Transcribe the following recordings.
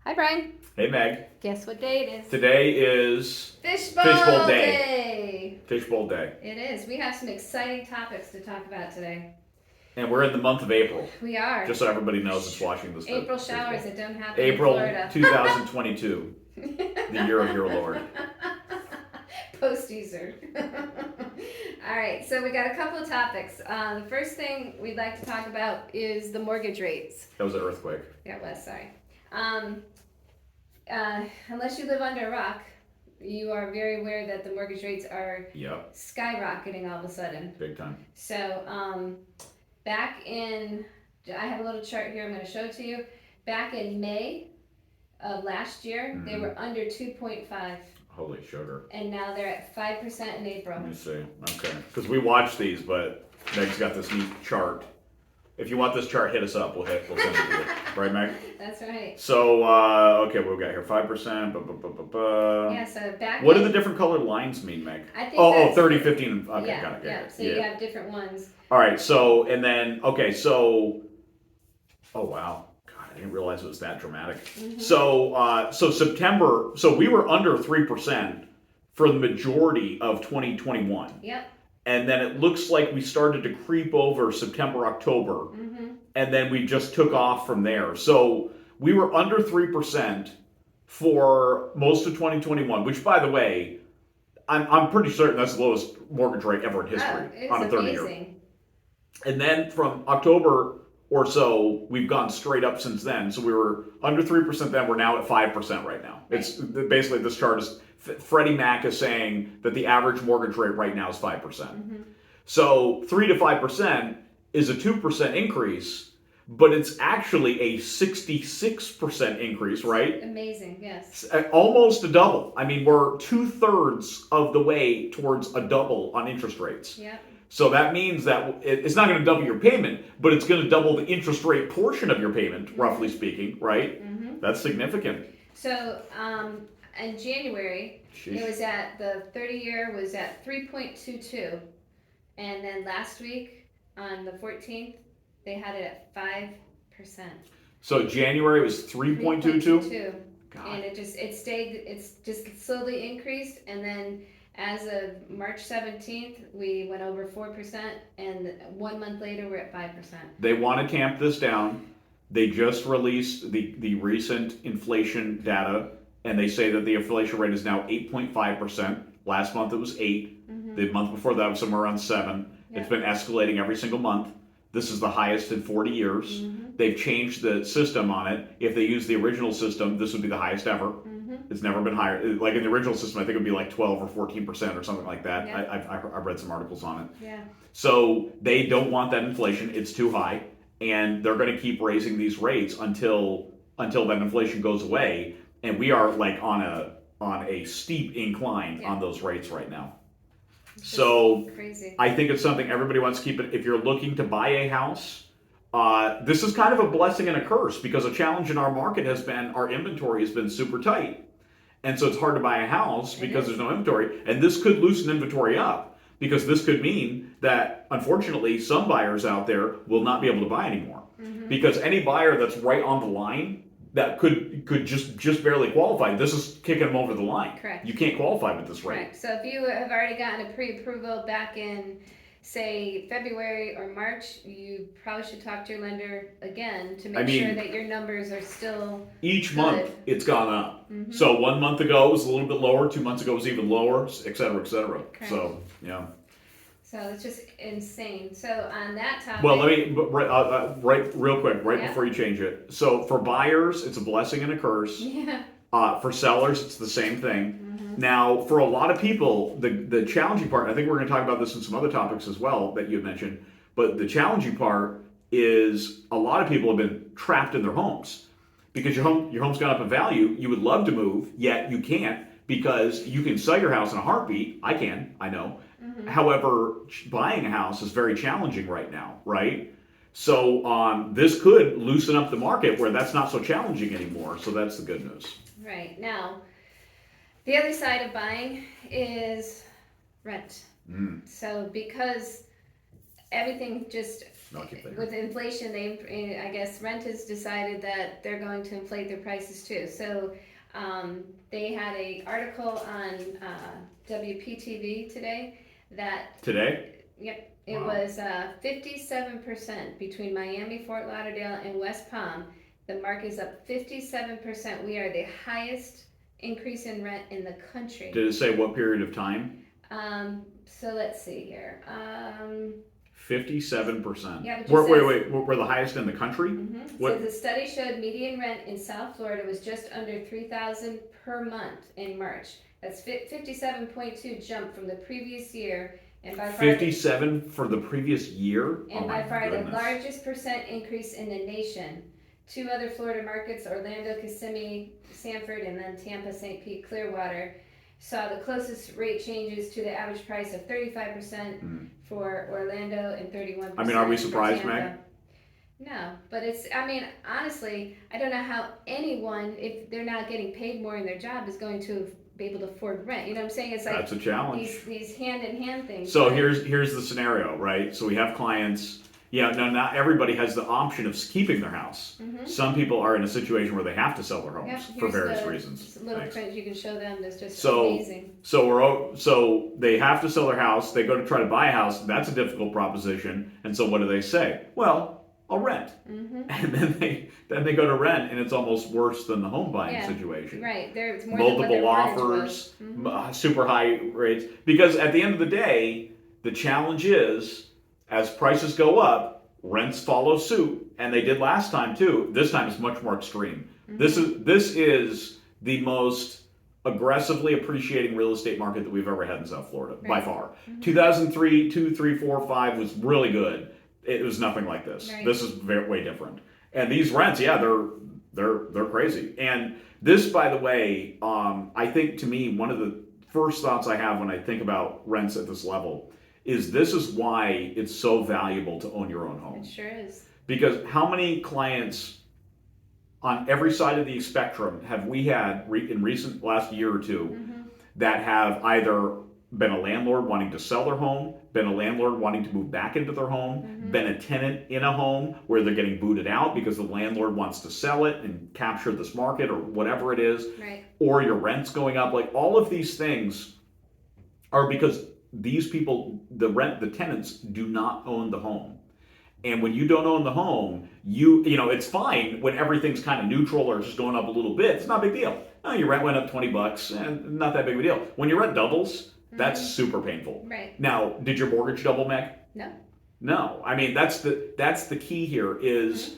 Hi, Brian. Hey, Meg. Guess what day it is? Today is Fishbowl Day. Fishbowl Day. It is. We have some exciting topics to talk about today. And we're in the month of April. We are. Just so everybody knows that's watching this. April showers that don't happen April in Florida. 2022. The year of your Lord. Post-Easter. All right, so we got a couple of topics. The first thing we'd like to talk about is the mortgage rates. That was an earthquake. Yeah, it was, sorry. Unless you live under a rock, you are very aware that the mortgage rates are skyrocketing all of a sudden. Big time. So back in, I have a little chart here I'm going to show to you. Back in May of last year, they were under 2.5. Holy sugar. And now they're at 5% in April. Let me see. Okay. Because we watch these, but Meg's got this neat chart. If you want this chart, hit us up. We'll send it to you. Right, Meg? That's right. So, okay, what we got here? 5%. Yeah, so back What do the different colored lines mean, Meg? I think 30, 15. Okay, yeah, got it. Yeah, so you have different ones. All right, so, and then, okay, so, oh, wow. God, I didn't realize it was that dramatic. Mm-hmm. So September, so we were under 3% for the majority of 2021. Yep. And then it looks like we started to creep over September, October, and then we just took off from there. So we were under 3% for most of 2021, which, by the way, I'm pretty certain that's the lowest mortgage rate ever in history on a 30-year. And then from October or so, we've gone straight up since then. So we were under 3% then, we're now at 5% right now. Right. It's basically, this chart is, Freddie Mac is saying that the average mortgage rate right now is 5%. So 3 to 5% is a 2% increase, but it's actually a 66% increase, right? Amazing, yes. Almost a double. I mean, we're 2/3 of the way towards a double on interest rates. Yeah. So that means that it's not going to double your payment, but it's going to double the interest rate portion of your payment, roughly speaking, right? That's significant. So in January, it was at, the 30-year was at 3.22. And then last week, on the 14th, they had it at 5%. So January was 3.22? And it's just slowly increased, and then as of March 17th, we went over 4%, and 1 month later, we're at 5%. They want to tamp this down. They just released the recent inflation data, and they say that the inflation rate is now 8.5%. Last month it was 8. The month before that was somewhere around 7. Yep. It's been escalating every single month. This is the highest in 40 years. They've changed the system on it. If they use the original system, this would be the highest ever. It's never been higher. Like in the original system, I think it would be like 12 or 14% or something like that. Yeah. I've read some articles on it. Yeah. So they don't want that inflation. It's too high. And they're going to keep raising these rates until that inflation goes away. And we are like on a steep incline on those rates right now. So crazy. I think it's something everybody wants to keep it. If you're looking to buy a house, this is kind of a blessing and a curse, because a challenge in our market has been our inventory has been super tight. And so it's hard to buy a house because there's no inventory. And this could loosen inventory up, because this could mean that, unfortunately, some buyers out there will not be able to buy anymore. Because any buyer that's right on the line that could just barely qualify, this is kicking them over the line. Correct. You can't qualify with this rate. Correct. So if you have already gotten a pre-approval back in, say, February or March, you probably should talk to your lender again to make sure that your numbers are still each month it's gone up. So 1 month ago it was a little bit lower, 2 months ago it was even lower, et cetera, et cetera. Correct. So, yeah. So it's just insane. So on that topic... Well, let me, real quick, before you change it. So for buyers, it's a blessing and a curse. Yeah. For sellers, it's the same thing. Now, for a lot of people, the challenging part, I think we're going to talk about this in some other topics as well that you had mentioned, but the challenging part is a lot of people have been trapped in their homes because your home's gone up in value. You would love to move, yet you can't, because you can sell your house in a heartbeat. I can, I know. However, buying a house is very challenging right now, right? So this could loosen up the market where that's not so challenging anymore. So that's the good news. Right. Now, the other side of buying is rent. So because everything just No, I'll keep that here. with inflation, I guess rent has decided that they're going to inflate their prices too. So they had a article on WPTV today that Today? Yep. It Wow. was 57% between Miami, Fort Lauderdale, and West Palm. The market is up 57%. We are the highest increase in rent in the country. Did it say what period of time? So let's see here. 57%. Yeah, but Wait. We're the highest in the country? So the study showed median rent in South Florida was just under $3,000 per month in March. That's 57.2 jump from the previous year. And by far 57 for the previous year? And by far the largest percent increase in the nation. Two other Florida markets, Orlando, Kissimmee, Sanford, and then Tampa, St. Pete, Clearwater, saw the closest rate changes to the average price of 35% for Orlando and 31%. I mean, are we surprised, for Tampa. Meg? No, but honestly, I don't know how anyone, if they're not getting paid more in their job, is going to be able to afford rent. You know what I'm saying? It's like that's a challenge. These hand-in-hand things. So here's the scenario, right? So we have clients. Yeah, no, not everybody has the option of keeping their house. Some people are in a situation where they have to sell their homes for various reasons. Little print you can show them. That's just amazing. So they have to sell their house. They go to try to buy a house. That's a difficult proposition. And so what do they say? Well, I'll rent. And then they go to rent, and it's almost worse than the home buying situation. Right. It's more multiple offers, super high rates. Because at the end of the day, the challenge is, as prices go up, rents follow suit, and they did last time too. This time it's much more extreme. This is the most aggressively appreciating real estate market that we've ever had in South Florida by far. 2003, 2, 3, 4, 5 was really good. It was nothing like this. Right. This is way different. And these rents, yeah, they're crazy. And this, by the way, I think to me one of the first thoughts I have when I think about rents at this level is this is why it's so valuable to own your own home. It sure is. Because how many clients on every side of the spectrum have we had in recent last year or two that have either been a landlord wanting to sell their home, been a landlord wanting to move back into their home, been a tenant in a home where they're getting booted out because the landlord wants to sell it and capture this market or whatever it is, or your rent's going up. Like all of these things are because these people, the tenants do not own the home. And when you don't own the home, you know, it's fine when everything's kind of neutral or just going up a little bit. It's not a big deal. Oh, your rent went up $20 and not that big of a deal. When your rent doubles, that's super painful. Right. Now, did your mortgage double, Meg? No. No. I mean, that's the key here is,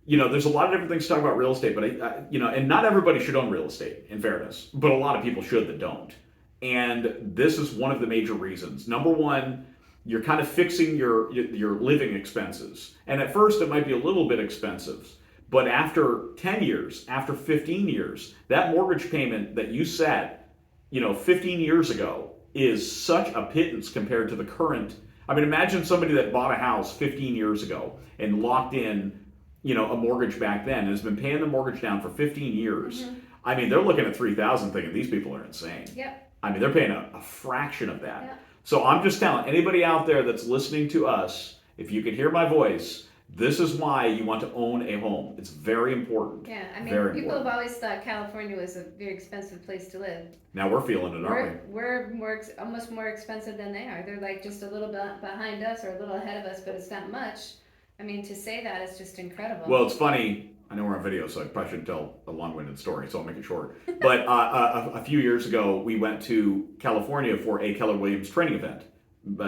you know, there's a lot of different things to talk about real estate, but you know, and not everybody should own real estate, in fairness, but a lot of people should that don't. And this is one of the major reasons. Number one, you're kind of fixing your living expenses. And at first it might be a little bit expensive, but after 10 years, after 15 years, that mortgage payment that you set, you know, 15 years ago is such a pittance compared to the current. I mean, imagine somebody that bought a house 15 years ago and locked in, you know, a mortgage back then and has been paying the mortgage down for 15 years. I mean, they're looking at $3,000 thinking these people are insane. Yep. I mean, they're paying a fraction of that. Yeah. So I'm just telling anybody out there that's listening to us, if you can hear my voice, this is why you want to own a home. It's very important. Yeah, I mean, people have always thought California was a very expensive place to live. Now we're feeling it, aren't we? We're almost more expensive than they are. They're like just a little bit behind us or a little ahead of us, but it's not much. I mean, to say that is just incredible. Well, it's funny. I know we're on video, so I probably shouldn't tell a long-winded story, so I'll make it short. But a few years ago, we went to California for a Keller Williams training event,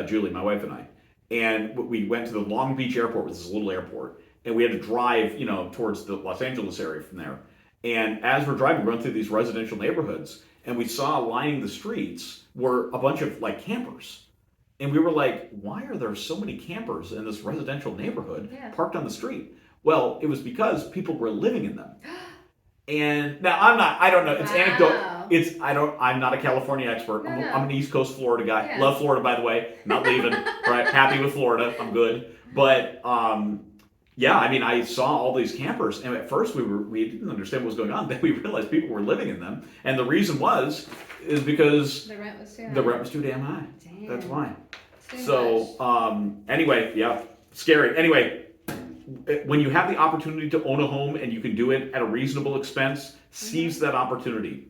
Julie, my wife and I. And we went to the Long Beach airport, which is a little airport, and we had to drive, you know, towards the Los Angeles area from there. And as we're driving, we're going through these residential neighborhoods, and we saw lining the streets were a bunch of, like, campers. And we were like, why are there so many campers in this residential neighborhood parked on the street? Well, it was because people were living in them. And now I don't know, it's anecdotal. I'm not a California expert. No. I'm an East Coast Florida guy. Love Florida, by the way. Not leaving, right? Happy with Florida. I'm good. But, yeah, I mean, I saw all these campers, and at first we didn't understand what was going on. Then we realized people were living in them. And the reason is because the rent was too high. The rent was too damn high. Damn. That's why. Too So, much. anyway, yeah. scary. Anyway, when you have the opportunity to own a home and you can do it at a reasonable expense, seize that opportunity.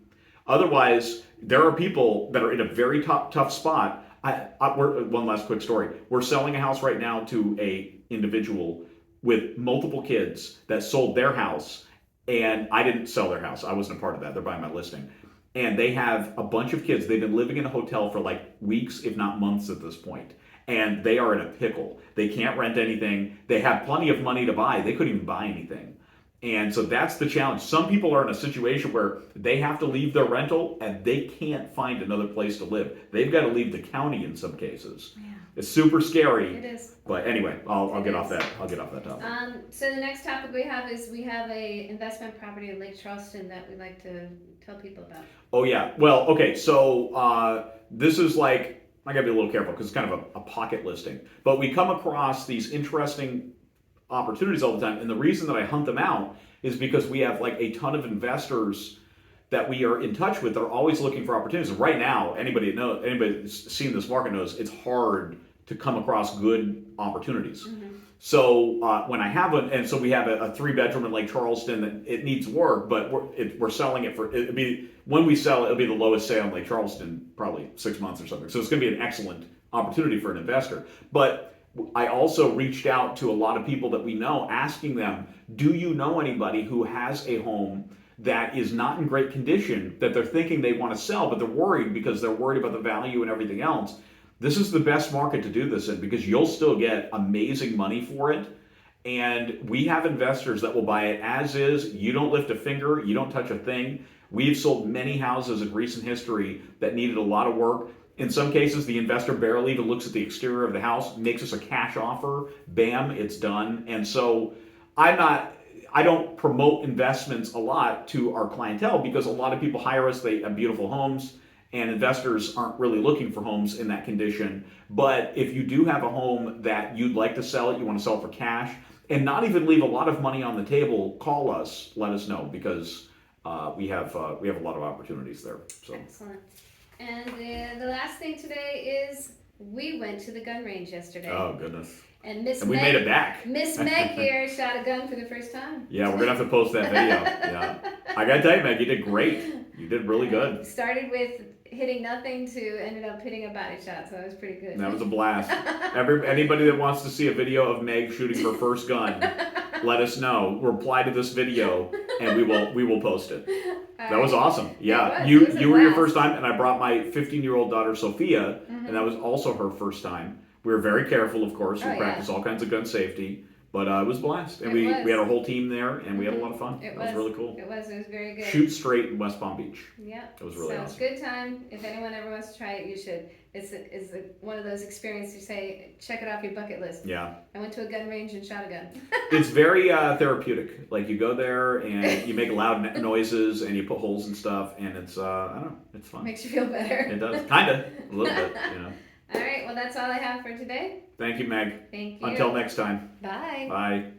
Otherwise, there are people that are in a very tough spot. One last quick story. We're selling a house right now to a individual with multiple kids that sold their house, and I didn't sell their house. I wasn't a part of that. They're buying my listing. And they have a bunch of kids. They've been living in a hotel for like weeks, if not months at this point. And they are in a pickle. They can't rent anything. They have plenty of money to buy. They couldn't even buy anything. And so that's the challenge. Some people are in a situation where they have to leave their rental and they can't find another place to live. They've got to leave the county in some cases. Yeah. It's super scary. It is. But anyway, I'll get off that. I'll get off that topic. So the next topic we have is we have a investment property in Lake Charleston that we'd like to tell people about. Oh yeah. Well, okay. So this is like, I gotta be a little careful because it's kind of a pocket listing. But we come across these interesting opportunities all the time, and the reason that I hunt them out is because we have like a ton of investors that we are in touch with. They're always looking for opportunities. Right now, anybody that's seen this market knows it's hard to come across good opportunities. Mm-hmm. So when I have and so we have a 3-bedroom in Lake Charleston that it needs work, but we're selling it for when we sell it, it'll be the lowest sale in Lake Charleston probably 6 months or something. So it's going to be an excellent opportunity for an investor. But I also reached out to a lot of people that we know, asking them, do you know anybody who has a home that is not in great condition, that they're thinking they want to sell, but they're worried because they're worried about the value and everything else? This is the best market to do this in because you'll still get amazing money for it. And we have investors that will buy it as is. You don't lift a finger. You don't touch a thing. We've sold many houses in recent history that needed a lot of work. In some cases, the investor barely even looks at the exterior of the house, makes us a cash offer, bam, it's done. And so I don't promote investments a lot to our clientele because a lot of people hire us, they have beautiful homes, and investors aren't really looking for homes in that condition. But if you do have a home that you'd like to sell it, you want to sell it for cash, and not even leave a lot of money on the table, call us, let us know, because we have a lot of opportunities there. So. Excellent. And the last thing today is we went to the gun range yesterday. Oh, goodness. And we made it back. Miss Meg here shot a gun for the first time. Yeah, we're going to have to post that video. Yeah. I got to tell you, Meg, you did great. You did really good. Started with hitting nothing to ended up hitting a body shot, so that was pretty good. That was a blast. Anybody that wants to see a video of Meg shooting her first gun, let us know. Reply to this video, and we will post it. That was awesome. Yeah, you were your first time, and I brought my 15-year-old daughter Sophia, and that was also her first time. We were very careful, of course. We practiced all kinds of gun safety, but it was a blast. And we had our whole team there, and we had a lot of fun. It was really cool. It was very good. Shoot straight in West Palm Beach. Yeah. It was really awesome. Good time. If anyone ever wants to try it, you should. It's one of those experiences you say, check it off your bucket list. Yeah. I went to a gun range and shot a gun. It's very therapeutic. Like you go there and you make loud noises and you put holes and stuff, and it's I don't know, it's fun. Makes you feel better. It does, kind of, a little bit, you know. All right. Well, that's all I have for today. Thank you, Meg. Thank you. Until next time. Bye. Bye.